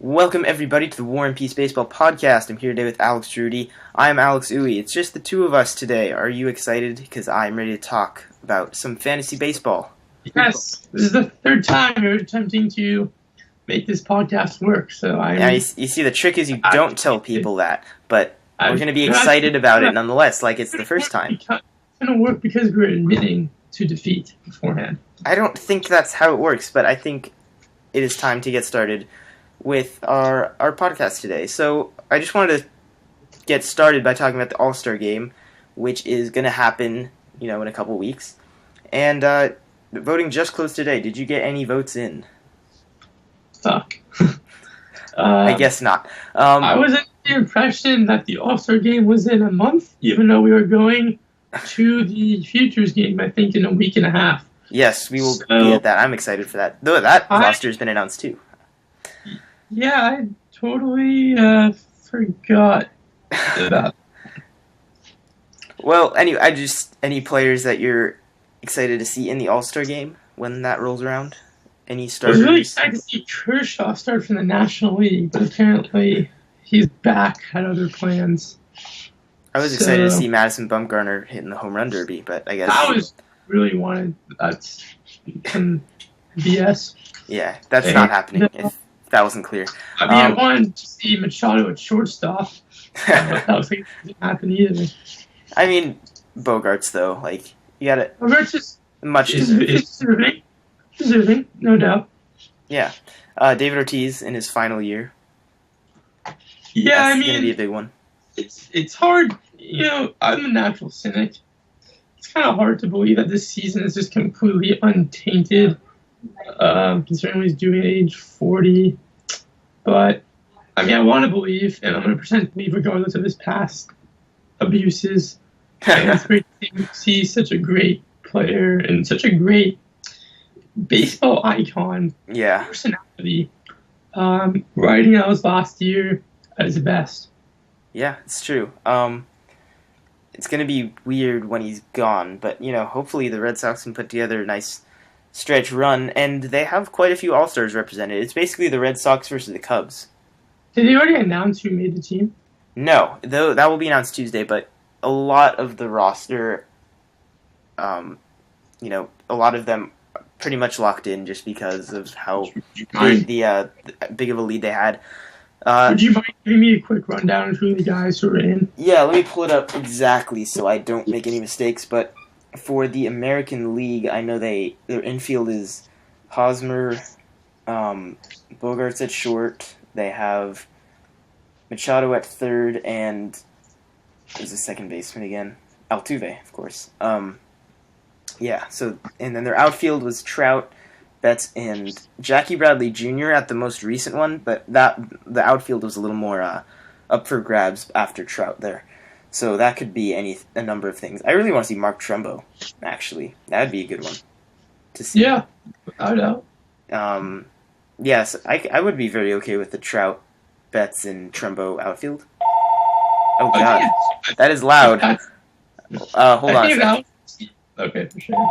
Welcome everybody to the War and Peace Baseball Podcast. I'm here today with Alex Drudy. I'm Alex Uwe. It's just the two of us today. Are you excited? Because I'm ready to talk about some fantasy baseball. Yes, this is the third time you're attempting to make this podcast work. You see, the trick is you don't tell people that, but we're going to be excited about it nonetheless, like it's the first time. It's going to work because we're admitting to defeat beforehand. I don't think that's how it works, but I think it is time to get started with our podcast today. So I just wanted to get started by talking about the All-Star Game, which is going to happen, in a couple weeks. And voting just closed today. Did you get any votes in? Fuck. I guess not. I was under the impression that the All-Star Game was in a month, even though we were going to the Futures Game, I think, in a week and a half. Yes, we will be at that. I'm excited for that. Though that roster has been announced too. Yeah, I totally forgot about. Well, anyway, any players that you're excited to see in the All-Star Game when that rolls around? Any starters? I was really excited to see Kershaw start from the National League, but apparently he's back, had other plans. I was excited to see Madison Bumgarner hitting the home run derby, but I guess I was really wanted that's some BS. Yeah, that's not happening. If that wasn't clear. I mean, I wanted to see Machado at shortstop. That was like didn't happen either. I mean, Bogarts though, you gotta. Bogarts is much deserving, no doubt. Yeah, David Ortiz in his final year. Yeah, That's gonna be a big one. It's hard. I'm a natural cynic. It's kind of hard to believe that this season is just completely untainted, considering he's doing at age 40. But, I mean, I want to believe, and I'm going to pretend to believe regardless of his past abuses. And it's great to see such a great player and such a great baseball icon. Yeah. Personality. Riding out his last year at his best. Yeah, it's true. It's going to be weird when he's gone, but, hopefully the Red Sox can put together a nice stretch run, and they have quite a few All-Stars represented. It's basically the Red Sox versus the Cubs. Did they already announce who made the team? No, though that will be announced Tuesday, but a lot of the roster, a lot of them pretty much locked in just because of how big of a lead they had. Would you mind giving me a quick rundown of who the guys who are in? Yeah, let me pull it up exactly so I don't make any mistakes. But for the American League, I know their infield is Hosmer, Bogarts at short. They have Machado at third, and there's a second baseman again, Altuve, of course. Yeah. So and then their outfield was Trout, Betts, and Jackie Bradley Jr. at the most recent one, but the outfield was a little more up for grabs after Trout there. So that could be a number of things. I really want to see Mark Trumbo, actually. That would be a good one to see. Yeah, I know. Yes, I would be very okay with the Trout, Betts, and Trumbo outfield. Oh, God. That is loud. Hold on a second. Okay, for sure.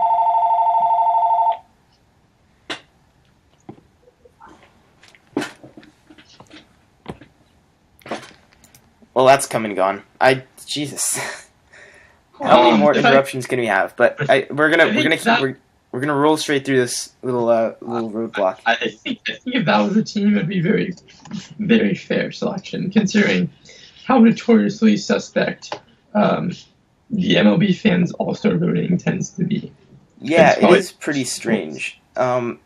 Well, that's come and gone. Jesus. How many more interruptions can we have? But we're gonna roll straight through this little roadblock. I think if that was a team, it'd be very, very fair selection, considering how notoriously suspect the MLB fans' All-Star voting tends to be. Yeah, it is pretty strange. And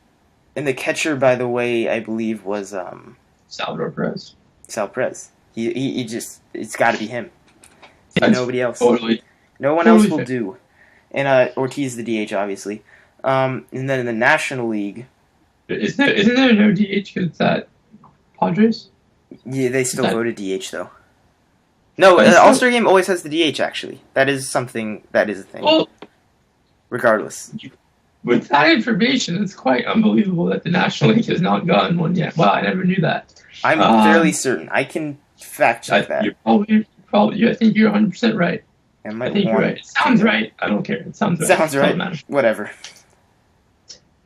the catcher, by the way, I believe was Salvador Perez. Sal Perez. He just, it's got to be him. Nobody else. Totally. No one else will do. And Ortiz the DH, obviously. And then in the National League, isn't there no DH because it's at Padres? Yeah, they still voted DH though. No, the All-Star Game always has the DH. Actually, that is a thing. Well, regardless. With that information, it's quite unbelievable that the National League has not gotten one yet. Wow, I never knew that. I'm fairly certain. I can fact check that. You're probably. I think you're 100% right. I think you're right. It sounds right. I don't care. It sounds right. Sounds right. Whatever.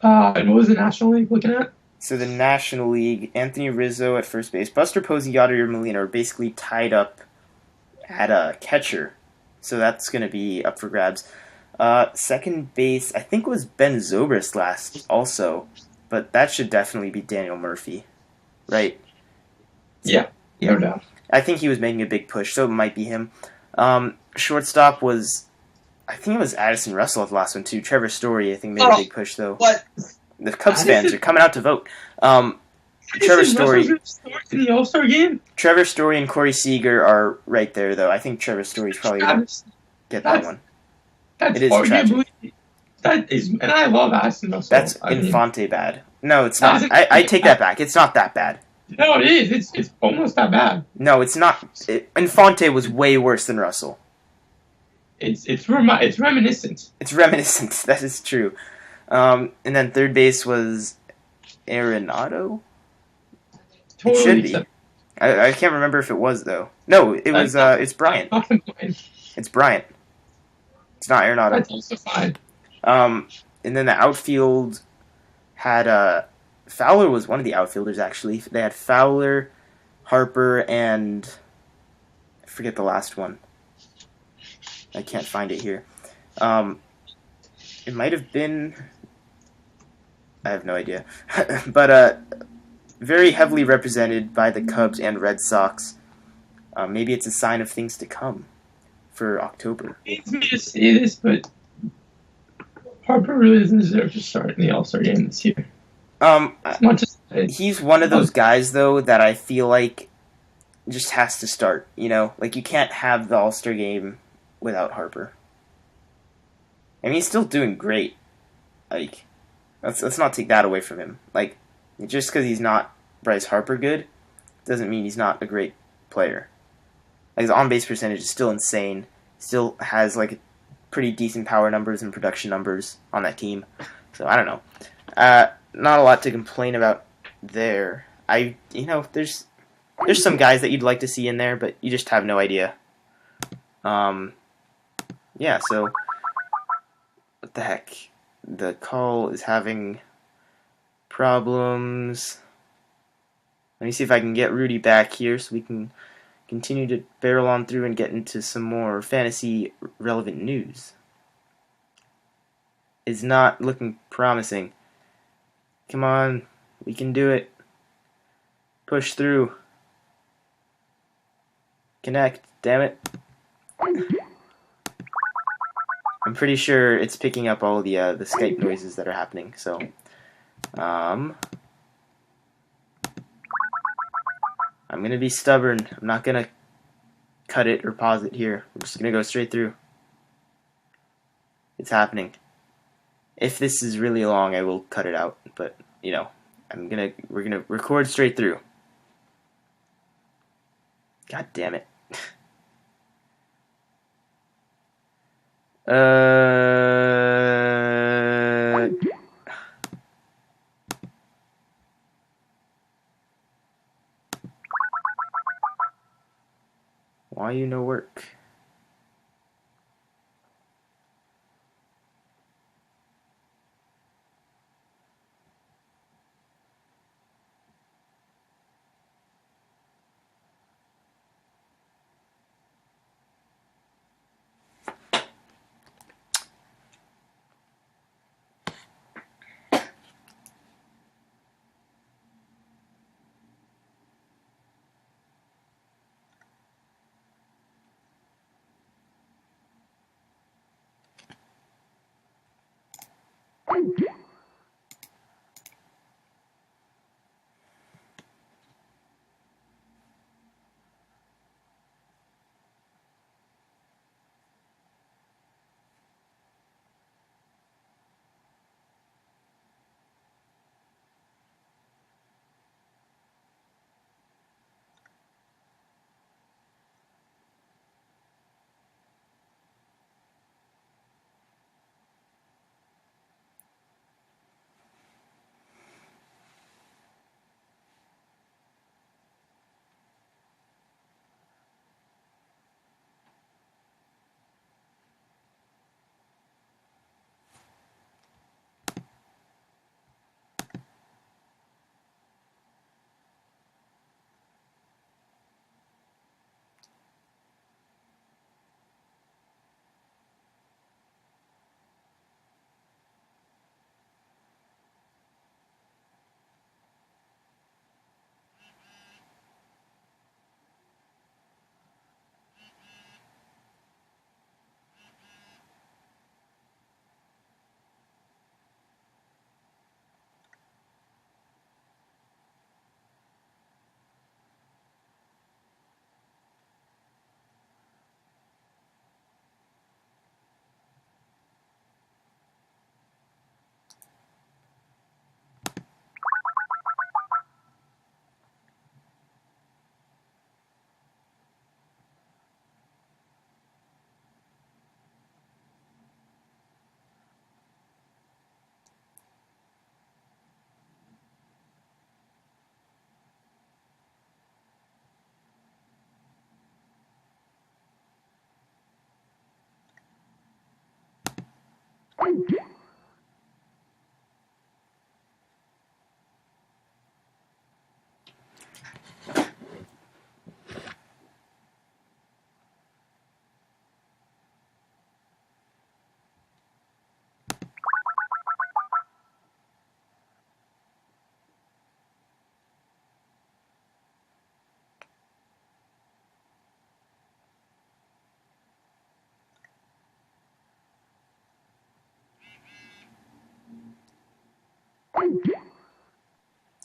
And what was the National League looking at? So the National League, Anthony Rizzo at first base, Buster Posey, Yadier Molina are basically tied up at a catcher. So that's going to be up for grabs. Second base, I think it was Ben Zobrist last also, but that should definitely be Daniel Murphy, right? Yeah, no doubt. I think he was making a big push, so it might be him. Shortstop was, I think it was Addison Russell at the last one too. Trevor Story, I think, made a big push though. What? The Cubs fans are coming out to vote. Trevor Story in the All-Star game. Trevor Story and Corey Seager are right there, though. I think Trevor Story's probably going to get that one. That's it is tragic. That is, and I love Addison Russell. That's Infante bad. No, it's not. I take that back. It's not that bad. No, it is. It's almost that bad. No, it's not. Infante was way worse than Russell. It's reminiscent. It's reminiscent. That is true. And then third base was Arenado. Totally it should be. I can't remember if it was though. No, it was. It's Bryant. It's Bryant. It's not Arenado. That's also fine. And then the outfield had Fowler was one of the outfielders actually. They had Fowler, Harper, and I forget the last one. I can't find it here. It might have been. I have no idea, but very heavily represented by the Cubs and Red Sox. Maybe it's a sign of things to come for October. It pains me to say this, but Harper really doesn't deserve to start in the All-Star game this year. As much as he's one of those guys, though, that I feel like just has to start. You know, like you can't have the All-Star game without Harper. I mean, he's still doing great. Like, let's not take that away from him. Like, just because he's not Bryce Harper good doesn't mean he's not a great player. Like, his on-base percentage is still insane. Still has, like, pretty decent power numbers and production numbers on that team. So, I don't know. Not a lot to complain about there. There's some guys that you'd like to see in there, but you just have no idea. Yeah, so what the heck? The call is having problems. Let me see if I can get Rudy back here so we can continue to barrel on through and get into some more fantasy relevant news. It's not looking promising. Come on, we can do it. Push through. Connect, damn it. I'm pretty sure it's picking up all the Skype noises that are happening, so I'm gonna be stubborn. I'm not gonna cut it or pause it here. I'm just gonna go straight through. It's happening. If this is really long, I will cut it out, but we're gonna record straight through. God damn it. Why you no work?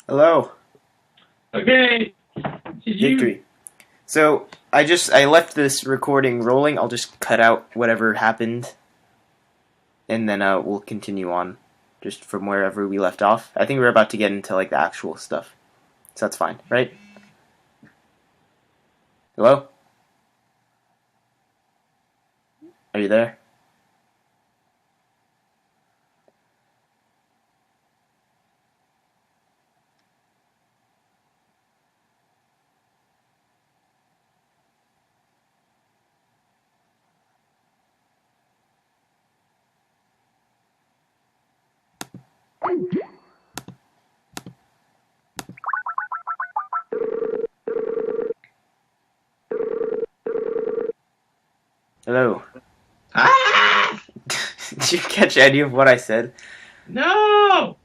Hello. Okay. Did you? Victory. So I left this recording rolling. I'll just cut out whatever happened, and then we'll continue on, just from wherever we left off. I think we're about to get into like the actual stuff, so that's fine, right? Hello? Are you there? Hello? Ah! Did you catch any of what I said? No!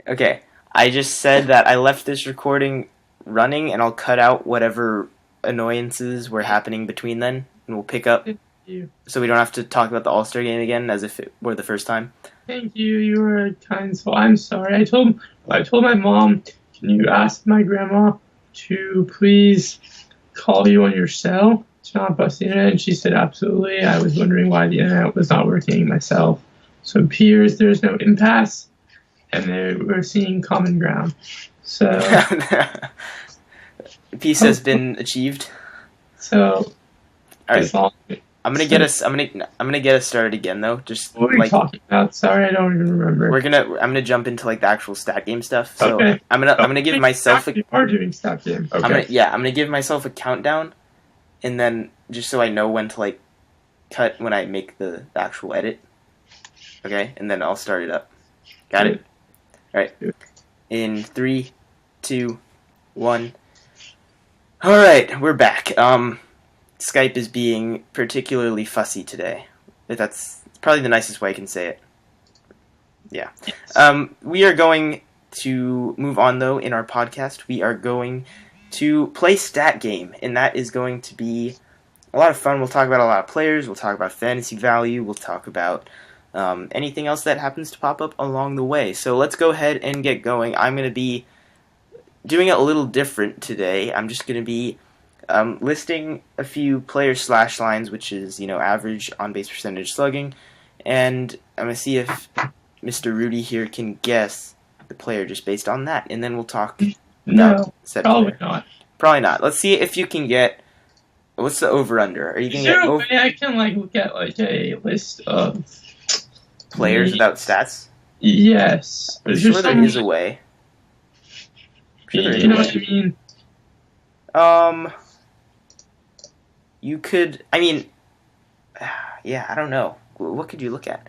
Okay, I just said that I left this recording running, and I'll cut out whatever annoyances were happening between then, and we'll pick up, You. so we don't have to talk about the All-Star game again as if it were the first time. Thank you. You were a kind soul. I'm sorry. I told my mom, can you ask my grandma to please call you on your cell to not bust the internet? And she said absolutely. I was wondering why the internet was not working myself. So it appears there's no impasse, and we're seeing common ground. So Peace has been achieved. So All right, as long I'm gonna get us. I'm gonna get us started again though. Just what were we like talking about? Sorry, I don't even remember. I'm gonna jump into like the actual stat game stuff. So Okay. I'm gonna give myself You are doing stat game. Okay. I'm gonna give myself a countdown, and then just so I know when to like cut when I make the actual edit. Okay, and then I'll start it up. Got it? All right. In 3, 2, 1. All right, we're back. Skype is being particularly fussy today. That's probably the nicest way I can say it. Yeah. We are going to move on, though, in our podcast. We are going to play Stat Game, and that is going to be a lot of fun. We'll talk about a lot of players. We'll talk about fantasy value. We'll talk about anything else that happens to pop up along the way. So let's go ahead and get going. I'm going to be doing it a little different today. I'm just going to be listing a few player slash lines, which is, average on-base percentage slugging, and I'm going to see if Mr. Rudy here can guess the player just based on that, and then we'll talk No, said probably player. not. Probably not. Let's see if you can get, what's the over-under? Are you going Is to there get a way I can look at a list of players without stats? Yes. I'm Is sure there there some- is a way. I'm sure there is You know a what way. I mean? You could, yeah, I don't know. What could you look at?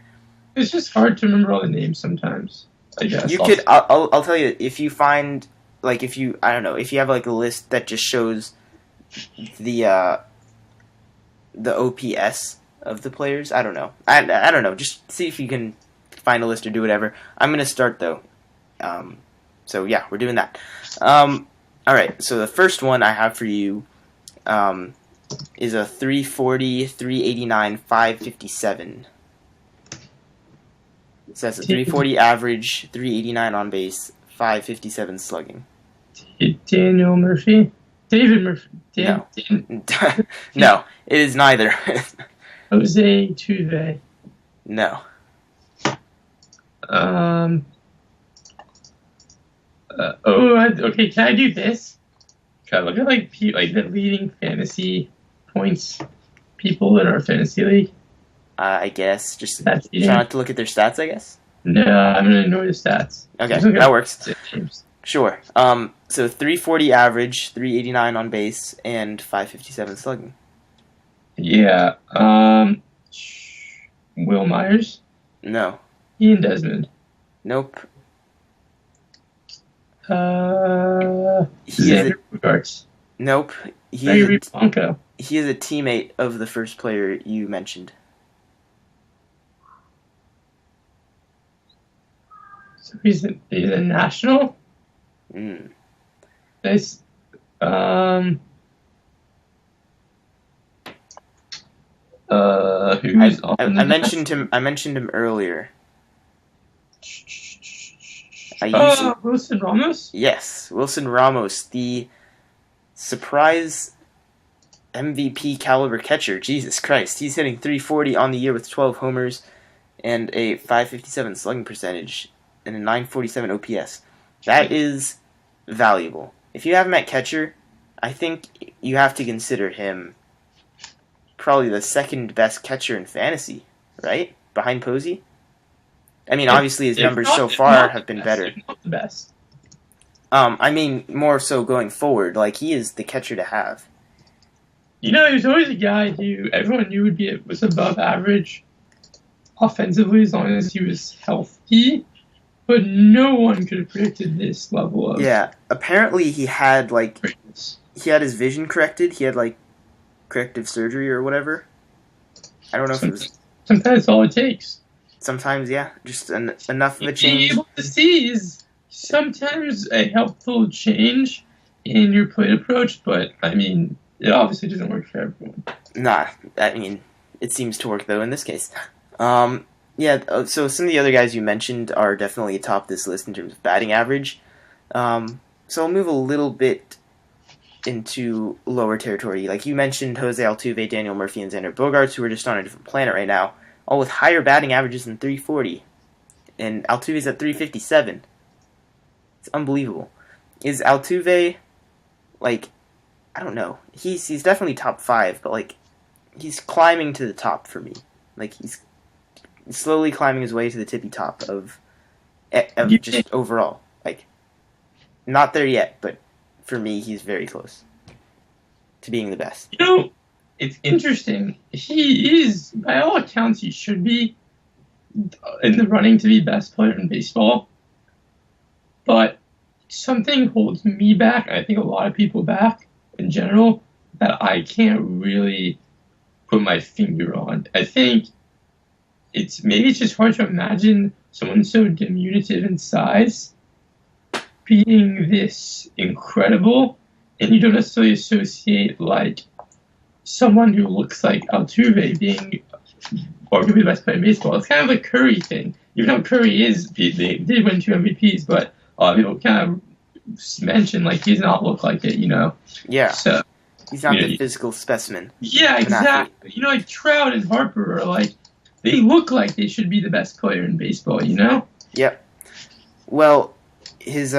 It's just hard to remember all the names sometimes. I guess. You could, I'll tell you, if you find, if you have a list that just shows the OPS of the players, I don't know. I don't know. Just see if you can find a list or do whatever. I'm going to start, though. So, yeah, we're doing that. All right, so the first one I have for you is a 340, 389, 557. So that's a 340 average, 389 on base, 557 slugging. Daniel Murphy? David Murphy? No. No, it is neither. Jose Tuve. No. Okay, can I do this? Can I look at the leading fantasy points people in our fantasy league? I guess. Just That's try not to look at their stats, I guess. No, I'm gonna ignore the stats. Okay, Just look that at works. names. Sure. So 340 average, 389 on base, and 557 slugging. Yeah. Will Myers. No. Ian Desmond. Nope. He is a Xander Bogaerts. nope. He is Gregory Blanco. he is a teammate of the first player you mentioned. So he's a national. Mm. Nice. Who's on I the mentioned him. I mentioned him earlier. Wilson Ramos? Yes, Wilson Ramos, the surprise MVP caliber catcher. Jesus Christ, he's hitting 340 on the year with 12 homers and a 557 slugging percentage and a 947 OPS. That is valuable. If you have him at catcher, I think you have to consider him probably the second best catcher in fantasy, right? Behind Posey? I mean, obviously his numbers so far have been better. Not the best. I mean, more so going forward. Like, he is the catcher to have. You know, he was always a guy who everyone knew was above average offensively as long as he was healthy, but no one could have predicted this level of. Yeah, apparently he had greatness. he had his vision corrected. He had corrective surgery or whatever. I don't know if it was. Sometimes that's all it takes. Sometimes, yeah, just enough of a Being change. able to see is sometimes a helpful change in your plate approach, but I mean, it obviously doesn't work for everyone. Nah, I mean, it seems to work though in this case. Yeah. So some of the other guys you mentioned are definitely atop this list in terms of batting average. So I'll move a little bit into lower territory. Like you mentioned, Jose Altuve, Daniel Murphy, and Xander Bogaerts, who are just on a different planet right now, all with higher batting averages than 340. And Altuve's at 357. It's unbelievable. Is Altuve, I don't know. He's definitely top 5, but, he's climbing to the top for me. He's slowly climbing his way to the tippy top of just overall. Not there yet, but for me, he's very close to being the best. You know, it's interesting. He is, by all accounts, he should be in the running to be best player in baseball. But something holds me back, and I think a lot of people back in general, that I can't really put my finger on. I think it's just hard to imagine someone so diminutive in size being this incredible, and you don't necessarily associate someone who looks like Altuve being arguably the best player in baseball. It's kind of a Curry thing. Even though Curry they did win 2 MVPs, but people kind of mention he does not look like it, Yeah. So he's not the physical specimen. Yeah, exactly. Trout and Harper are they look like they should be the best player in baseball, Yep. Well, he's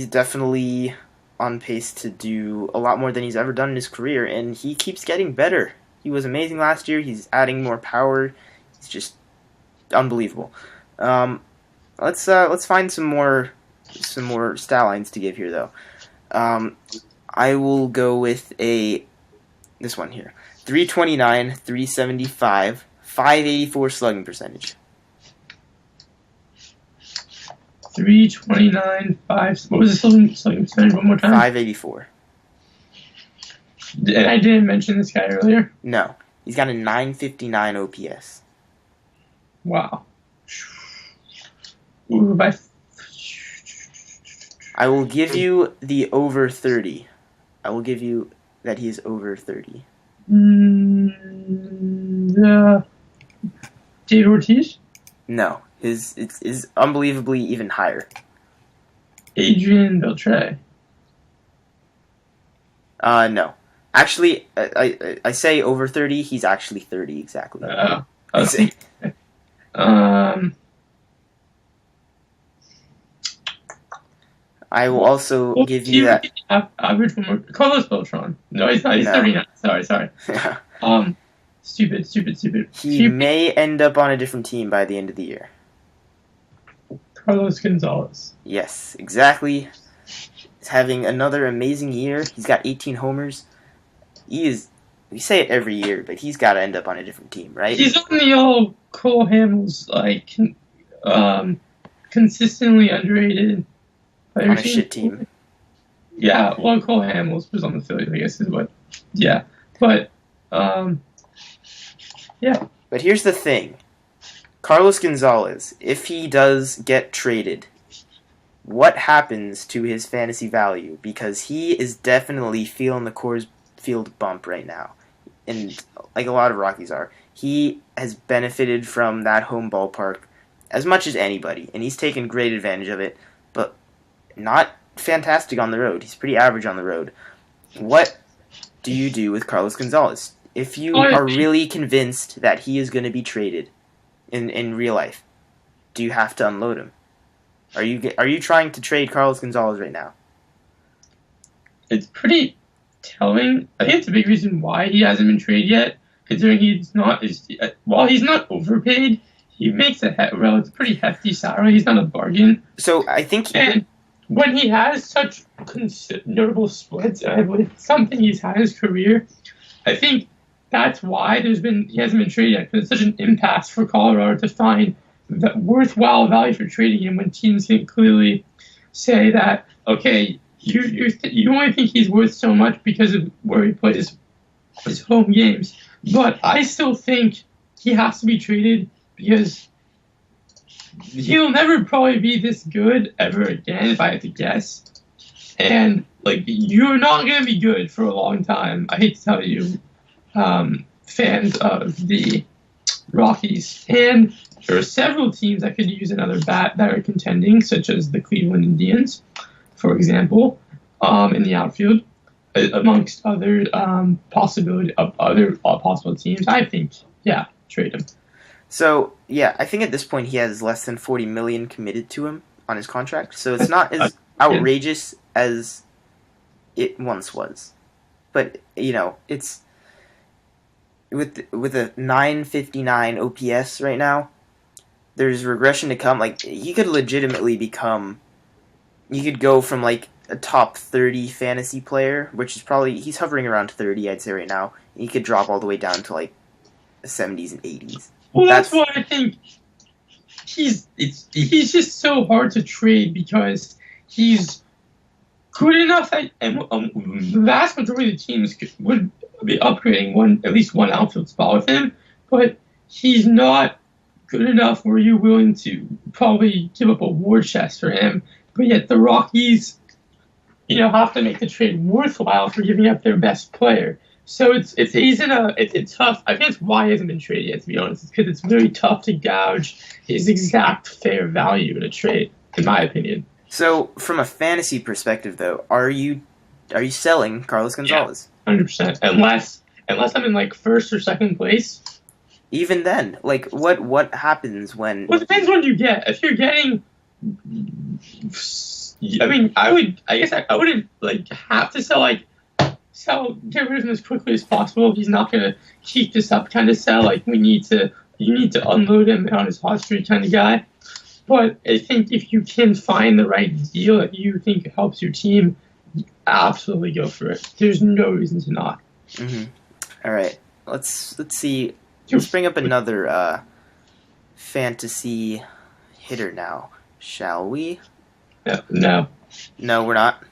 definitely on pace to do a lot more than he's ever done in his career, and he keeps getting better. He was amazing last year. He's adding more power. He's just unbelievable. Let's find some more stat lines to give here, though. I will go with this one here: 329, 375, 584 slugging percentage. 329, 5. What was the slugging percentage one more time? 584. And I didn't mention this guy earlier. No, he's got a 959 OPS. Wow. Ooh, I will give you the over 30. I will give you that he is over 30. David Ortiz? No, it's unbelievably even higher. Adrian Beltre? No. Actually, I say over 30. He's actually 30 exactly. I will also give you that. Average one more. Carlos Beltran. No, he's not. He's 39. Sorry. Stupid. He may end up on a different team by the end of the year. Carlos Gonzalez. Yes, exactly. He's having another amazing year. He's got 18 homers. He is we say it every year, but he's got to end up on a different team, right? He's on the old Cole Hamels, like, consistently underrated player On a shit team. Yeah, well, Cole Hamels was on the Phillies, I guess is what. Yeah, but yeah. But here's the thing. Carlos Gonzalez, if he does get traded, what happens to his fantasy value? Because he is definitely feeling the Coors Field bump right now. And like a lot of Rockies are. He has benefited from that home ballpark as much as anybody, and he's taken great advantage of it, but not fantastic on the road. He's pretty average on the road. What do you do with Carlos Gonzalez? If you are really convinced that he is going to be traded in real life, do you have to unload him? Are you trying to trade Carlos Gonzalez right now? It's pretty telling. I think it's a big reason why he hasn't been traded yet, considering while he's not overpaid, he makes a pretty hefty salary. He's not a bargain. So I think... And when he has such considerable splits, with something he's had in his career, I think that's why he hasn't been traded yet, because it's such an impasse for Colorado to find that worthwhile value for trading him when teams can clearly say that, okay, you only think he's worth so much because of where he plays his home games. But I still think he has to be traded because he'll never probably be this good ever again, if I had to guess. And, like, you're not going to be good for a long time, I hate to tell you, fans of the Rockies. And there are several teams that could use another bat that are contending, such as the Cleveland Indians, for example, in the outfield, amongst other possible teams. I think, yeah, trade him. So, yeah, I think at this point he has less than $40 million committed to him on his contract. So it's not as outrageous as it once was. But, you know, it's with a 959 OPS right now, there's regression to come. Like, he could legitimately become... You could go from, like, a top 30 fantasy player, which is probably... He's hovering around 30, I'd say, right now. And he could drop all the way down to, like, the 70s and 80s. Well, that's why I think he's just so hard to trade, because he's good enough that the vast majority of the teams would be upgrading at least one outfield spot with him, but he's not good enough where you're willing to probably give up a war chest for him. But yet the Rockies, have to make the trade worthwhile for giving up their best player. So it's tough. I think that's why he hasn't been traded yet, to be honest. It's because it's very tough to gouge his exact fair value in a trade, in my opinion. So, from a fantasy perspective, though, are you selling Carlos Gonzalez? Yeah, 100%. Unless I'm in, like, first or second place. Even then, like, what happens when... Well, it depends what you get. If you're getting... I mean, I wouldn't, like, have to sell, like... get rid of him as quickly as possible. If he's not going to keep this up kind of sell, like, you need to unload him on his hot streak kind of guy. But I think if you can find the right deal that you think helps your team, absolutely go for it. There's no reason to not. Mm-hmm. All right. Let's see. Let's bring up another fantasy hitter now, shall we? No. No, we're not.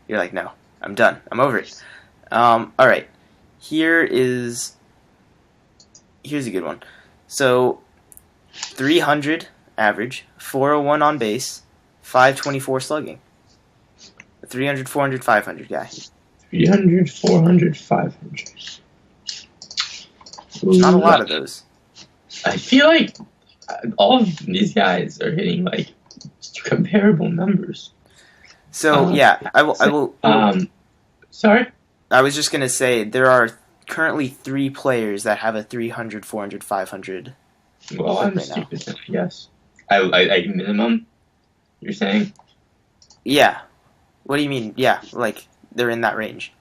You're like, no. I'm done. I'm over it. All right. Here's a good one. So, 300 average, 401 on base, 524 slugging. 300, 400, 500 guy. 300, 400, 500. There's not a lot of those. I feel like all of these guys are hitting, like, comparable numbers. So, yeah, I will. Sorry? I was just going to say, there are currently 3 players that have a 300, 400, 500. Well, I'm right stupid, now. Yes. I minimum, you're saying? Yeah. What do you mean? Yeah, like, they're in that range.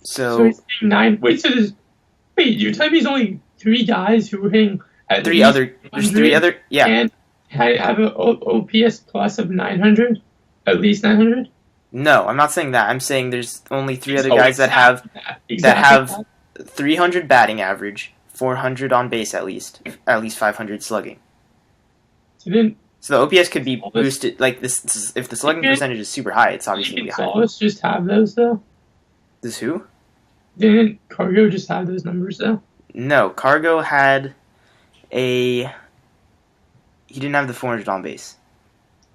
So he's hitting 9. Wait, you're telling me there's only 3 guys who were hitting at there's 3 other, yeah. And I have an OPS plus of 900, at least 900. No, I'm not saying that. I'm saying there's only three other Oh, guys that have exactly. 300 batting average, 400 on base at least 500 slugging. So then, So the OPS could be boosted like this if the slugging percentage is super high. It's obviously didn't gonna be high. Salas just have those though? This who? Didn't Cargo just have those numbers though? No, Cargo had a. He didn't have the 400 on base.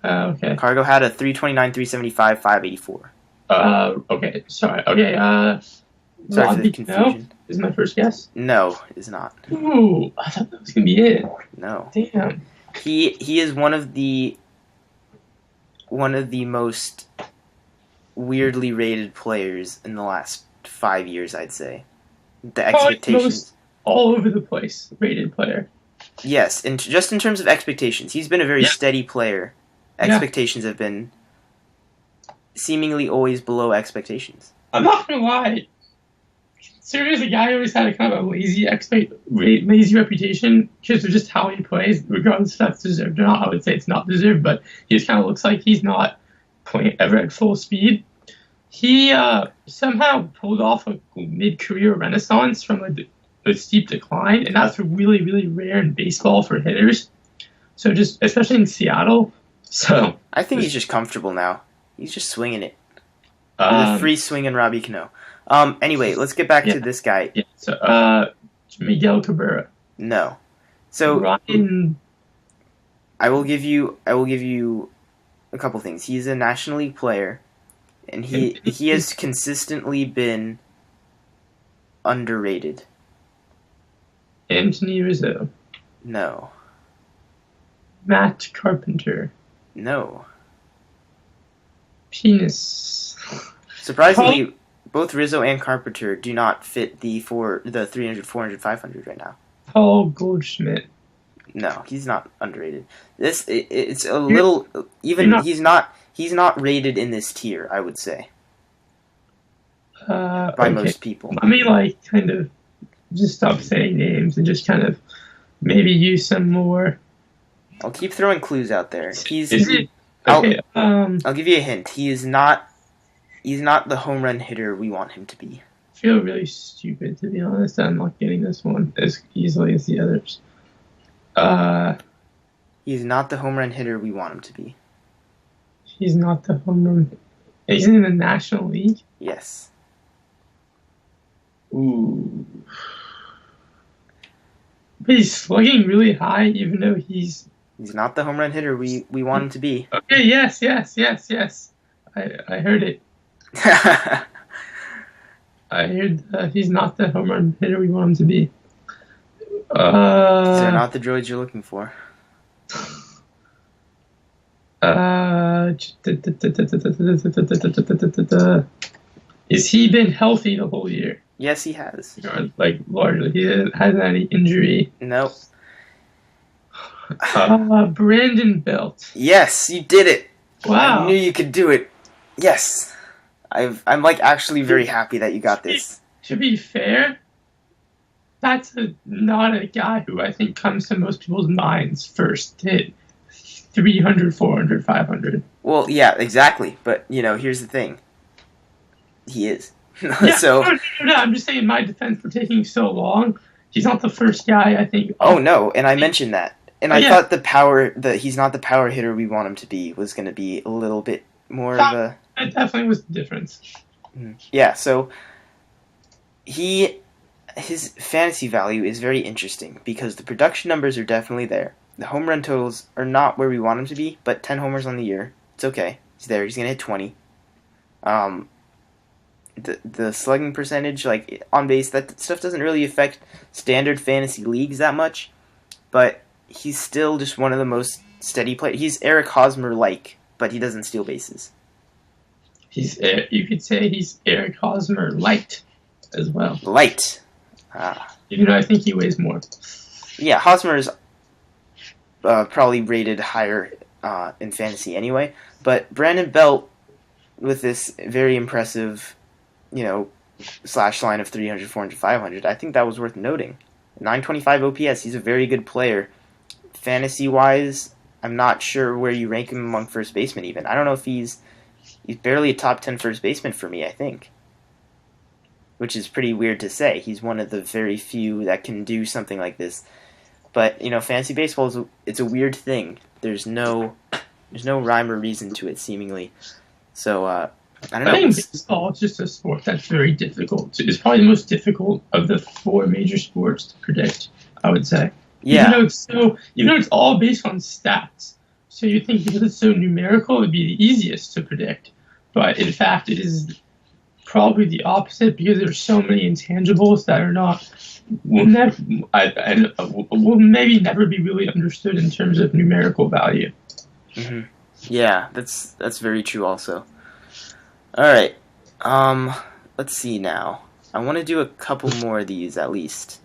Okay. Cargo had a 329, 375, 584. Okay. Sorry. Okay. Sorry for the Robbie confusion. Cano is my first guess. No, it's not. Ooh, I thought that was gonna be it. No. Damn. He is one of the most weirdly rated players in the last 5 years, I'd say. The expectations. All over the place rated player. Yes, and just in terms of expectations, he's been a very steady player. Expectations have been seemingly always below expectations. I'm not gonna lie. Considering the guy always had a kind of a lazy reputation because of just how he plays, regardless if that's deserved or not. I would say it's not deserved, but he just kind of looks like he's not playing ever at full speed. He somehow pulled off a mid-career renaissance from a steep decline, and that's really, really rare in baseball for hitters. So just, especially in Seattle. So I think he's just comfortable now. He's just swinging it. The free swinging Robbie Cano. Anyway, let's get back to this guy. Yeah, so, Miguel Cabrera. No. So Ryan. I will give you a couple things. He's a National League player, and he has consistently been underrated. Anthony Rizzo. No. Matt Carpenter. No. Penis. Surprisingly, both Rizzo and Carpenter do not fit the 300, 400, 500 right now. Paul Goldschmidt. No, he's not underrated. It's a little even. He's not rated in this tier, I would say, by most people. Let me kind of just stop saying names and just kind of maybe use some more. I'll keep throwing clues out there. Okay. I'll give you a hint. He's not the home run hitter we want him to be. I feel really stupid, to be honest. I'm not getting this one as easily as the others. He's not the home run hitter we want him to be. He's not the home run. He's in the National League? Yes. Ooh. But he's slugging really high, even though he's not the home run hitter we want him to be. Okay, yes. I heard it. I heard he's not the home run hitter we want him to be. They're not the droids you're looking for. Has he been healthy the whole year? Yes, he has. Largely. He hasn't had any injury. Nope. Brandon Belt. Yes, you did it. Wow. I knew you could do it. Yes. I'm actually very happy that you got this. To be fair, that's not a guy who I think comes to most people's minds first to hit 300, 400, 500. Well, yeah, exactly. But, here's the thing. He is. Yeah, so no, I'm just saying in my defense for taking so long. He's not the first guy, I think. Oh, no, and I mentioned that. And I thought he's not the power hitter we want him to be was going to be a little bit more of a... That definitely was the difference. Yeah, so his fantasy value is very interesting because the production numbers are definitely there. The home run totals are not where we want him to be, but 10 homers on the year, it's okay. He's there. He's going to hit 20. The slugging percentage, on base, that stuff doesn't really affect standard fantasy leagues that much, but he's still just one of the most steady players. He's Eric Hosmer-like, but he doesn't steal bases. You could say he's Eric Hosmer light as well. Light. Even though I think he weighs more. Yeah, Hosmer is probably rated higher in fantasy anyway, but Brandon Belt, with this very impressive, slash line of 300, 400, 500, I think that was worth noting. 925 OPS, he's a very good player. Fantasy-wise, I'm not sure where you rank him among first basemen even. I don't know if he's barely a top 10 first baseman for me, I think. Which is pretty weird to say. He's one of the very few that can do something like this. But, fantasy baseball it's a weird thing. There's no rhyme or reason to it, seemingly. So, I don't know. I think baseball is just a sport that's very difficult. It's probably the most difficult of the 4 major sports to predict, I would say. Yeah. Even though it's all based on stats. So you think because it's so numerical, it would be the easiest to predict. But in fact, it is probably the opposite because there's so many intangibles that are will maybe never be really understood in terms of numerical value. Mm-hmm. Yeah, that's very true also. All right. Let's see now. I want to do a couple more of these at least.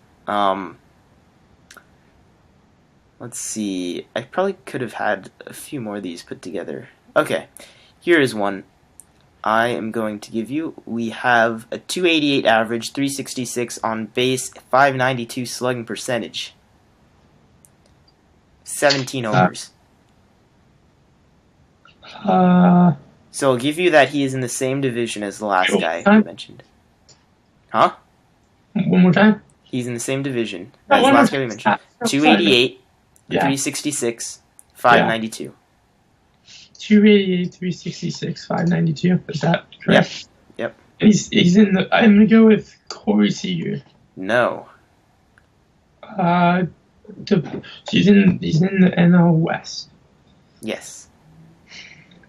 Let's see. I probably could have had a few more of these put together. Okay. Here is one. I am going to give you. We have a 288 average, 366 on base, 592 slugging percentage. 17 homers. So I'll give you that he is in the same division as the last guy you mentioned. Huh? One more time? He's in the same division as the last guy we mentioned. 288, 366, 592. 288, 366, 592. Is that correct? Yep. He's in the. I'm gonna go with Corey Seager. No. He's in the NL West. Yes.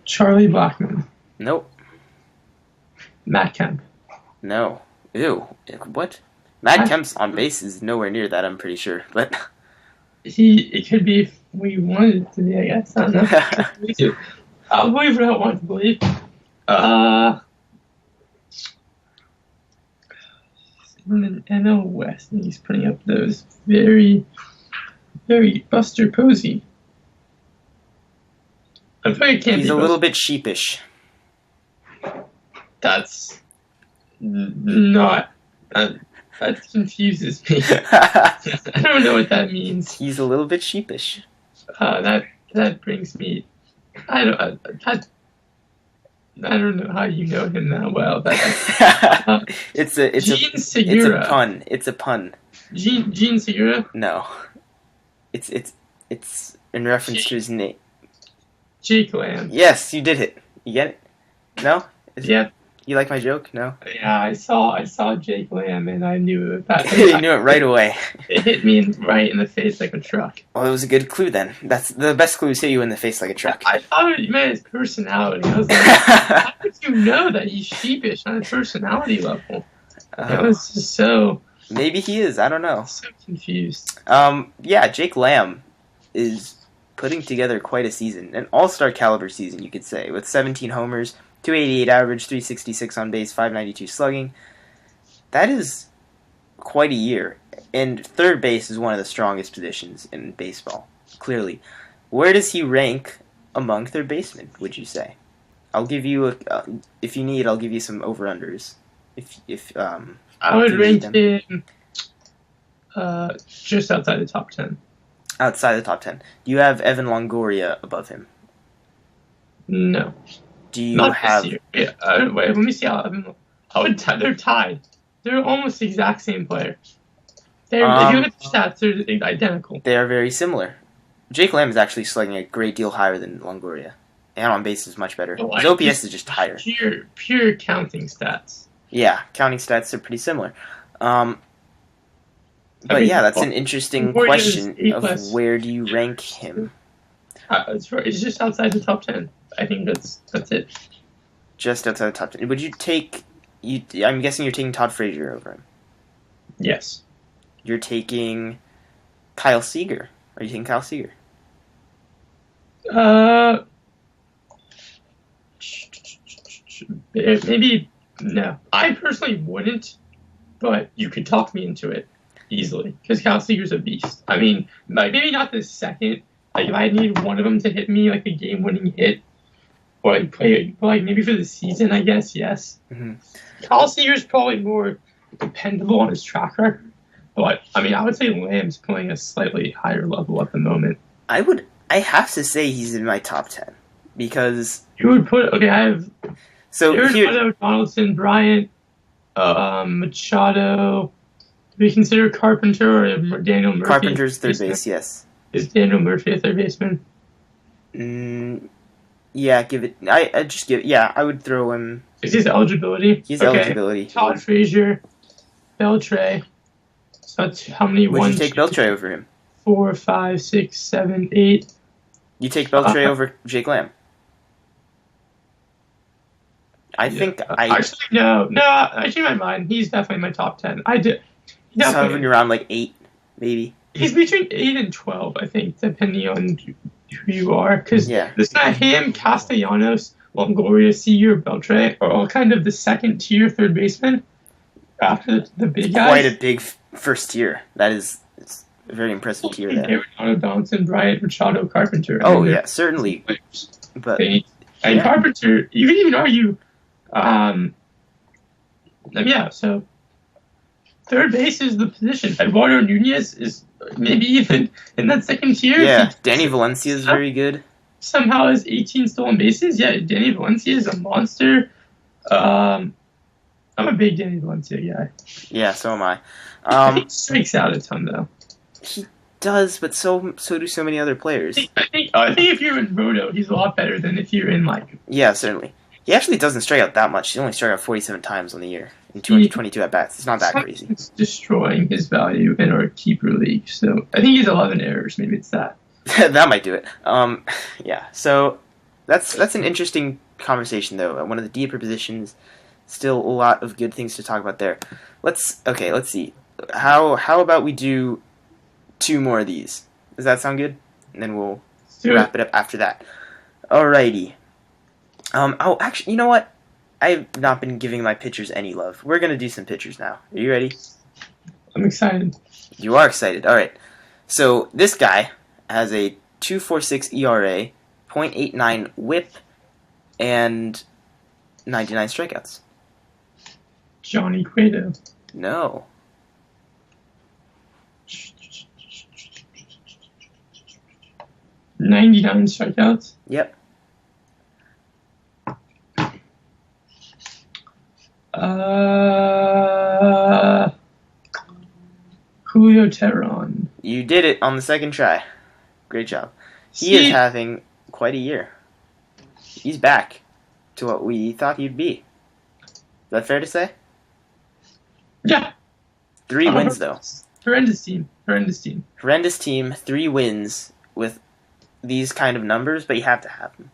Charlie Blackmon. Nope. Matt Kemp. No. Ew. What? Matt Kemp's on base is nowhere near that, I'm pretty sure. But it could be if we wanted it to be, I guess. I don't know. I'll believe what I want to believe. In the NL West, and he's putting up those very, very Buster Posey. I feel like it can't he's be a little bit sheepish. That's not. That confuses me. I don't know what that means. He's a little bit sheepish. That brings me. I don't know how you know him that well. It's Segura. a pun. It's a pun. Gene Segura? No. It's in reference to his name. Jake Lamb. Yes, you did it. You get it? No? Yep. You like my joke? No? Yeah, I saw Jake Lamb and I knew it. You knew it right away. It hit me right in the face like a truck. Well, it was a good clue then. That's the best clues, hit you in the face like a truck. I thought it meant his personality. I was like, how did you know that he's sheepish on a personality level? It was just so... Maybe he is. I don't know. So confused. Yeah, Jake Lamb is putting together quite a season. An all-star caliber season, you could say, with 17 homers, 288 average, 366 on base, 592 slugging. That is quite a year. And third base is one of the strongest positions in baseball, clearly. Where does he rank among third basemen, would you say? I'll give you, if you need, I'll give you some over-unders. I would rank him just outside the top 10. Outside the top 10. Do you have Evan Longoria above him? No. Do you Not have... this year. Wait, let me see how they're tied. They're almost the exact same player. If you look at the stats, they're identical. They are very similar. Jake Lamb is actually slugging a great deal higher than Longoria. And on base is much better. His OPS is just higher. Pure counting stats. Yeah, counting stats are pretty similar. But yeah, that's an interesting question of where do you rank him? It's just outside the top 10. I think that's it. Just outside the top 10. Would you take... I'm guessing you're taking Todd Frazier over him. Yes. You're taking Kyle Seager. Are you taking Kyle Seager? Maybe... No. I personally wouldn't, but you could talk me into it easily, because Kyle Seager's a beast. I mean, maybe not the second. Like, if I need one of them to hit me, like, a game-winning hit, or, like, play, like, maybe for the season, I guess, yes. Mm-hmm. Kyle Seager's probably more dependable on his track record, but, I mean, I would say Lamb's playing a slightly higher level at the moment. I would I have to say he's in my top 10 because You would put I have so here Arenado, Donaldson, Bryant, Machado. Do we consider Carpenter or Daniel Murphy? Carpenter's third base, yes. Is Daniel Murphy a third baseman? Yeah, give it. I just give. Yeah, I would throw him. Is his eligibility? His eligibility. Todd Frazier, Beltre. So that's how many Would ones? you take Beltre over him? 4, 5, 6, 7, 8. You take Beltre over Jake Lamb? I think Actually, no. I changed my mind. He's definitely my top 10. I did. He's hovering around like 8, maybe. He's between 8 and 12, I think, depending on who you are. Because it's not him, Castellanos, Longoria, Seager, Beltre are all kind of the second tier third baseman after the big guys. Quite a big first tier. It's a very impressive tier there. Donaldson, Bryant, Machado, Carpenter. Oh, yeah, certainly. But Carpenter, you can even argue. So third base is the position. Eduardo Nunez is maybe even in that second tier. Yeah, Danny Valencia is very good. Somehow has 18 stolen bases. Yeah, Danny Valencia is a monster. I'm a big Danny Valencia guy. Yeah, so am I. I think he strikes out a ton, though. He does, but so do so many other players. I think if you're in Roto, he's a lot better than if you're in, like... Yeah, certainly. He actually doesn't strike out that much. He only struck out 47 times on the year in 222 at-bats. It's not that crazy. It's destroying his value in our keeper league. So I think he's 11 errors. Maybe it's that. That might do it. Yeah, so that's an interesting conversation, though. One of the deeper positions. Still a lot of good things to talk about there. Let's see. How about we do 2 more of these? Does that sound good? And then we'll wrap it up after that. Alrighty. Actually, you know what? I've not been giving my pitchers any love. We're gonna do some pitchers now. Are you ready? I'm excited. You are excited. All right. So this guy has a 2.46 ERA, .89 WHIP, and 99 strikeouts. Johnny Cueto. No. $99 strikeouts. Yep. Julio Teheran. You did it on the second try. Great job. He is having quite a year. He's back to what we thought he'd be. Is that fair to say? Yeah. 3 wins, though. Horrendous team. Horrendous team, 3 wins with these kind of numbers, but you have to have them.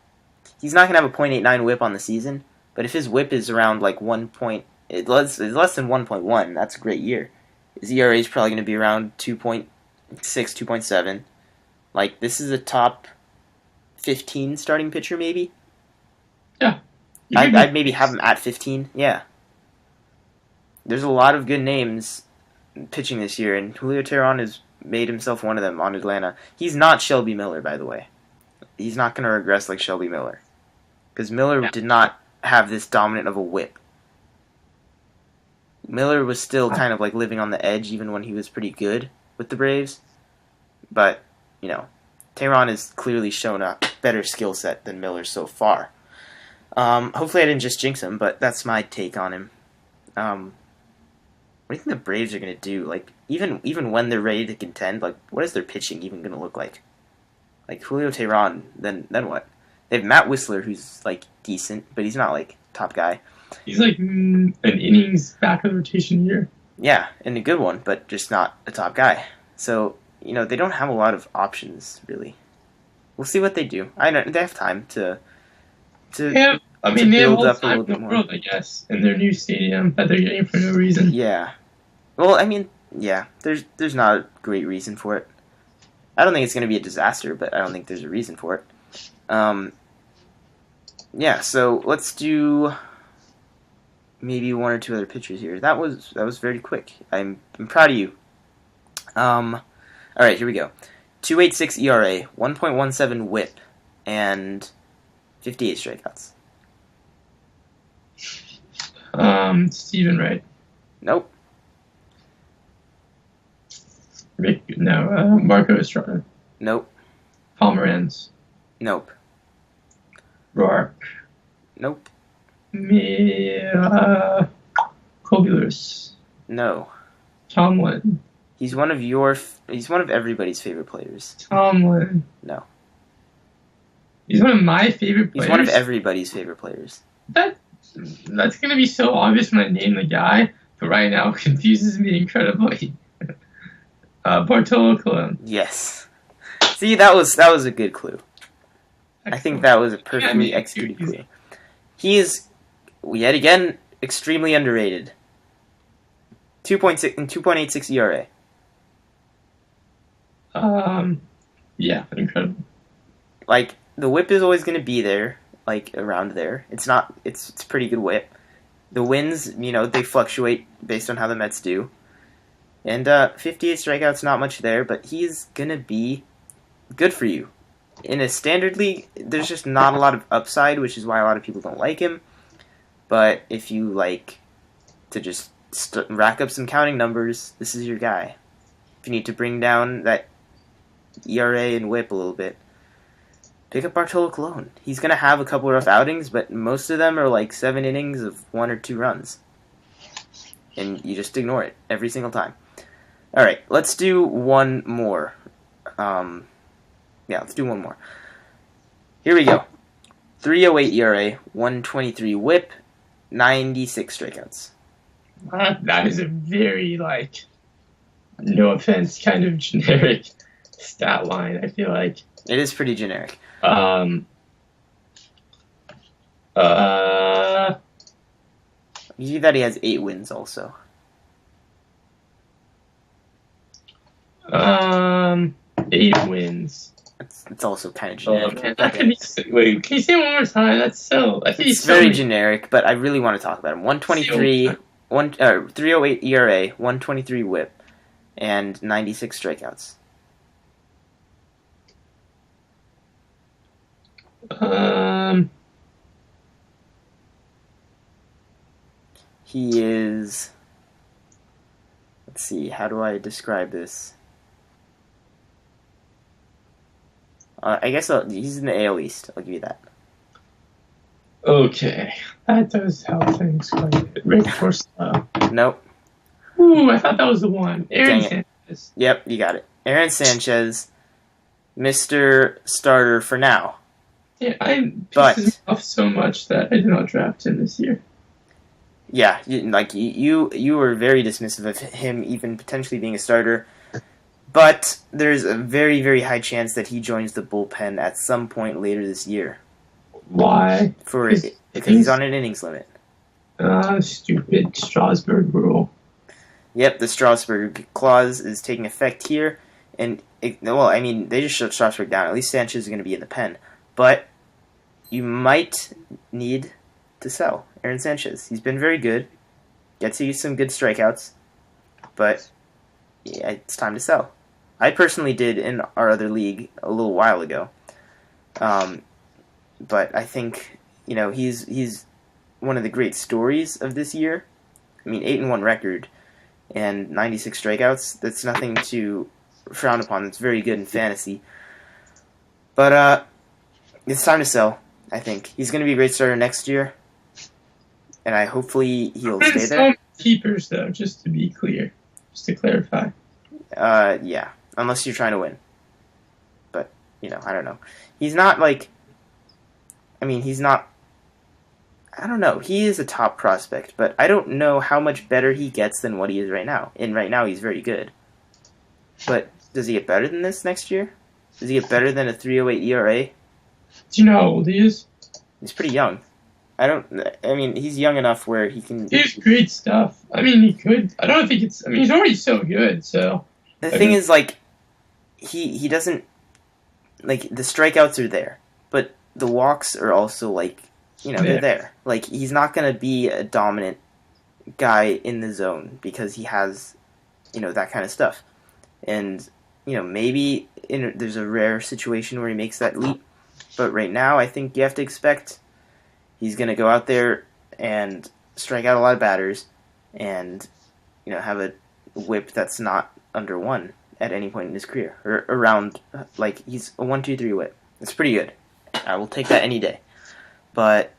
He's not going to have a .89 whip on the season, but if his whip is around like it's less than 1.1, that's a great year. His ERA is probably going to be around 2.6, 2.7. Like, this is a top 15 starting pitcher, maybe? Yeah. I'd maybe have him at 15, yeah. There's a lot of good names pitching this year, and Julio Teheran has made himself one of them on Atlanta. He's not Shelby Miller, by the way. He's not going to regress like Shelby Miller. Because Miller did not have this dominant of a whip. Miller was still kind of like living on the edge even when he was pretty good with the Braves. But, Teheran has clearly shown a better skill set than Miller so far. Hopefully I didn't just jinx him, but that's my take on him. What do you think the Braves are going to do? Like, even when they're ready to contend, like, what is their pitching even going to look like? Like, Julio Teheran, then what? They have Matt Whistler, who's, like, decent, but he's not, like, top guy. He's, like, an innings back of the rotation year. Yeah, and a good one, but just not a top guy. So, they don't have a lot of options, really. We'll see what they do. I know they have time to they have all up a little bit more. World, I guess, in their new stadium that they're getting for no reason. Yeah. Well, there's not a great reason for it. I don't think it's going to be a disaster, but I don't think there's a reason for it. Yeah, so let's do maybe 1 or 2 other pitchers here. That was very quick. I'm proud of you. All right, here we go. 2.86 ERA, 1.17 WHIP, and 58 strikeouts. Stephen Wright. Nope. Marco Estrada. Nope. Pomeranz. Nope. Rourke. Nope. Kobulus. No. Tomlin. He's one of everybody's favorite players. Tomlin. No. He's one of my favorite players. He's one of everybody's favorite players. That's gonna be so obvious when I name the guy, but right now it confuses me incredibly. Bartolo Colon. Yes. See, that was a good clue. Excellent. I think that was a perfectly executed clue. He is, yet again, extremely underrated. 2.6 and 2.86 ERA. Yeah, incredible. Like, the whip is always going to be there, like, around there. It's a pretty good whip. The wins, they fluctuate based on how the Mets do. And 58 strikeouts, not much there, but he's going to be good for you. In a standard league, there's just not a lot of upside, which is why a lot of people don't like him. But if you like to just rack up some counting numbers, this is your guy. If you need to bring down that ERA and whip a little bit, pick up Bartolo Colon. He's going to have a couple of rough outings, but most of them are like 7 innings of 1 or 2 runs. And you just ignore it every single time. All right, let's do one more. Let's do one more. Here we go. 3.08 ERA, 123 WHIP, 96 strikeouts. That is a very, no offense, kind of generic stat line, I feel like. It is pretty generic. I'll You see that he has 8 wins also. 8 wins. It's also kind of generic. Can you say it one more time? It's very generic, but I really want to talk about him. 3.08 ERA, 123 WHIP, and 96 strikeouts. He is. Let's see. How do I describe this? I guess he's in the AL East. I'll give you that. Okay, that does help things quite a bit. Rick Porcello. Nope. Ooh, I thought that was the one. Aaron Sanchez. Yep, you got it. Aaron Sanchez, Mr. Starter for now. Yeah, I'm pissed off so much that I did not draft him this year. Yeah, you were very dismissive of him even potentially being a starter. But there's a very, very high chance that he joins the bullpen at some point later this year. Why? Because he's on an innings limit. Stupid Strasburg rule. Yep, the Strasburg clause is taking effect here. And, they just shut Strasburg down. At least Sanchez is going to be in the pen. But you might need to sell Aaron Sanchez. He's been very good. Gets you some good strikeouts. But yeah, it's time to sell. I personally did in our other league a little while ago. But I think, he's one of the great stories of this year. 8-1 record and 96 strikeouts. That's nothing to frown upon. It's very good in fantasy. But it's time to sell, I think. He's going to be a great starter next year. And hopefully he'll stay there. Keepers, though, just to be clear. Just to clarify. Yeah. Unless you're trying to win. But, I don't know. He's not he's not... I don't know. He is a top prospect, but I don't know how much better he gets than what he is right now. And right now he's very good. But does he get better than this next year? Does he get better than a 3.08 ERA? Do you know how old he is? He's pretty young. He's young enough where he can... He's great stuff. He could... I don't think it's... he's already so good, so... The thing is, he doesn't... the strikeouts are there. But the walks are also, they're there. He's not going to be a dominant guy in the zone because he has, that kind of stuff. And, maybe there's a rare situation where he makes that leap. But right now, I think you have to expect he's going to go out there and strike out a lot of batters and, have a whip that's not under 1. at any point in his career, or around like he's a 1-2-3 whip. It's pretty good. I will take that any day. But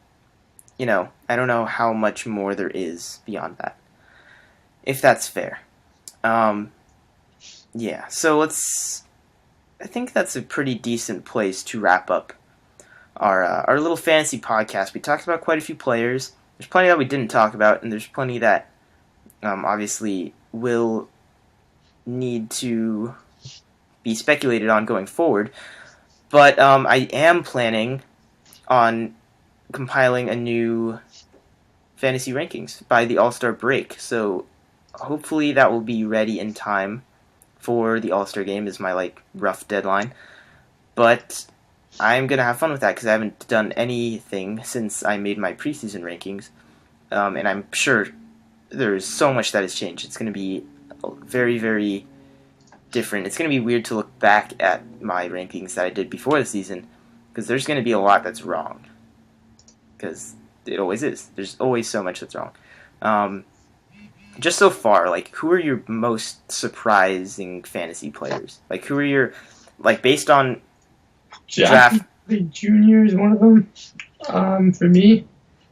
I don't know how much more there is beyond that, if that's fair. Yeah. So I think that's a pretty decent place to wrap up our little fantasy podcast. We talked about quite a few players. There's plenty that we didn't talk about, and there's plenty that obviously will need to be speculated on going forward. But I am planning on compiling a new fantasy rankings by the All-Star break. So hopefully that will be ready in time for the All-Star game is my rough deadline. But I'm going to have fun with that because I haven't done anything since I made my preseason rankings. And I'm sure there's so much that has changed. It's going to be very, very different. It's going to be weird to look back at my rankings that I did before the season because there's going to be a lot that's wrong. Because it always is. There's always so much that's wrong. Just so far, who are your most surprising fantasy players? Who are your, based on draft? Jr. is one of them. For me,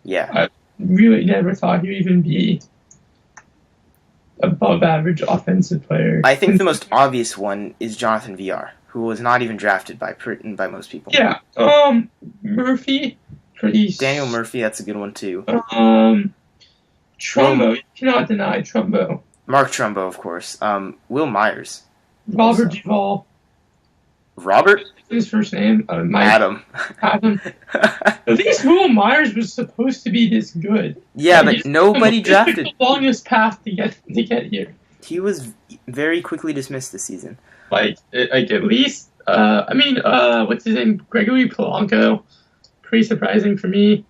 Yeah. I really never thought he would even be above average offensive player. I think the most obvious one is Jonathan VR, who was not even drafted by most people. Yeah. Murphy. Daniel Murphy, that's a good one too. Trumbo, you cannot deny Trumbo. Mark Trumbo, of course. Will Myers. Robert Duvall. Robert? His first name? Adam. Adam. At least Will Myers was supposed to be this good. Yeah, but nobody drafted. The longest path to get here. He was very quickly dismissed this season. At least, what's his name? Gregory Polanco. Pretty surprising for me,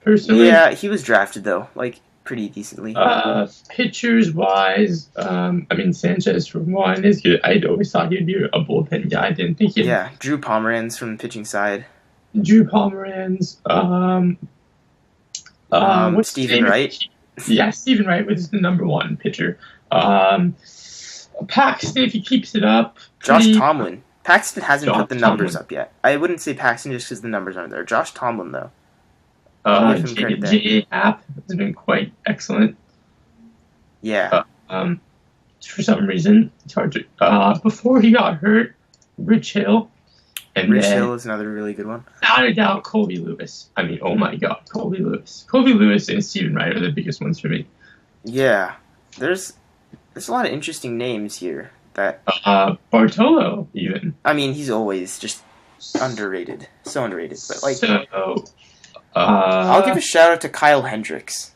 personally. Yeah, he was drafted though, pretty decently. Pitchers wise, Sanchez for one is good. I always thought he'd be a bullpen guy. I didn't think he'd. Yeah, Drew Pomeranz from the pitching side. Drew Pomeranz. Stephen Wright. Yeah, Stephen Wright was the number one pitcher. Paxton, if he keeps it up. Josh Tomlin. Paxton hasn't put the numbers up yet. I wouldn't say Paxton just because the numbers aren't there. Josh Tomlin, though. J.A. Happ has been quite excellent. Yeah. For some reason, it's hard to... before he got hurt, Rich Hill. And Rich Hill is another really good one. Without a doubt, Colby Lewis. Oh my god, Colby Lewis. Colby Lewis and Stephen Wright are the biggest ones for me. Yeah. There's a lot of interesting names here. Bartolo, even. He's always just underrated. So underrated. But I'll give a shout out to Kyle Hendricks.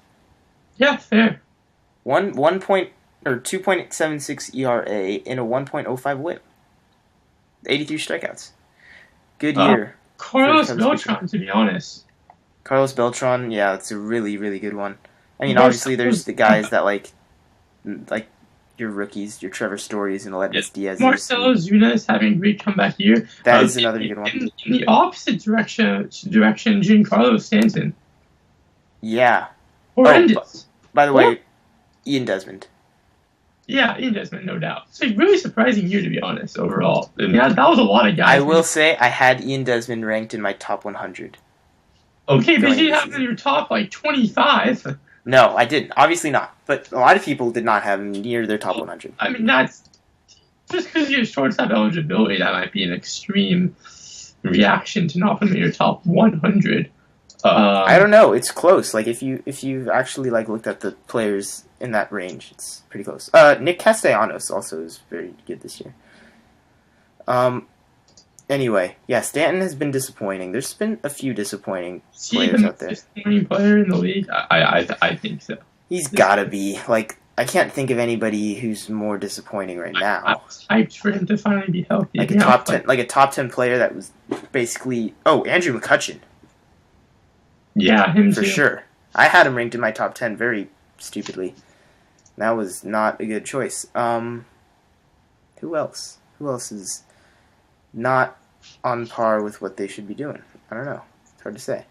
Yeah, fair. 2.76 ERA in a 1.05 WHIP. 83 strikeouts. Good year. Carlos Beltran, to be honest. Carlos Beltran, yeah, that's a really, really good one. Obviously there's the guys that like your rookies, your Trevor Stories and Aledmys Diaz. Marcelo Zuna is having a great comeback here. That is another good one. In the opposite direction, Giancarlo Stanton. Yeah. Horrendous. By the way, Ian Desmond. Yeah, Ian Desmond, no doubt. It's a really surprising year, to be honest, overall. That was a lot of guys. I will say I had Ian Desmond ranked in my top 100. Okay, but you have him in your top, 25. No, I didn't. Obviously not. But a lot of people did not have him near their top 100. That's... Just because you have shortstop eligibility, that might be an extreme reaction to not put him in your top 100. I don't know. It's close. If you actually looked at the players in that range, it's pretty close. Nick Castellanos also is very good this year. Anyway, yeah, Stanton has been disappointing. There's been a few disappointing players out there. Disappointing player in the league? I think so. He's gotta be. I can't think of anybody who's more disappointing right now. I was hyped for him to finally be healthy. A top 10 player that was basically Andrew McCutchen. Yeah, him for too. sure. I had him ranked in my top 10 very stupidly. That was not a good choice. Who else? Who else is not on par with what they should be doing? I don't know. It's hard to say.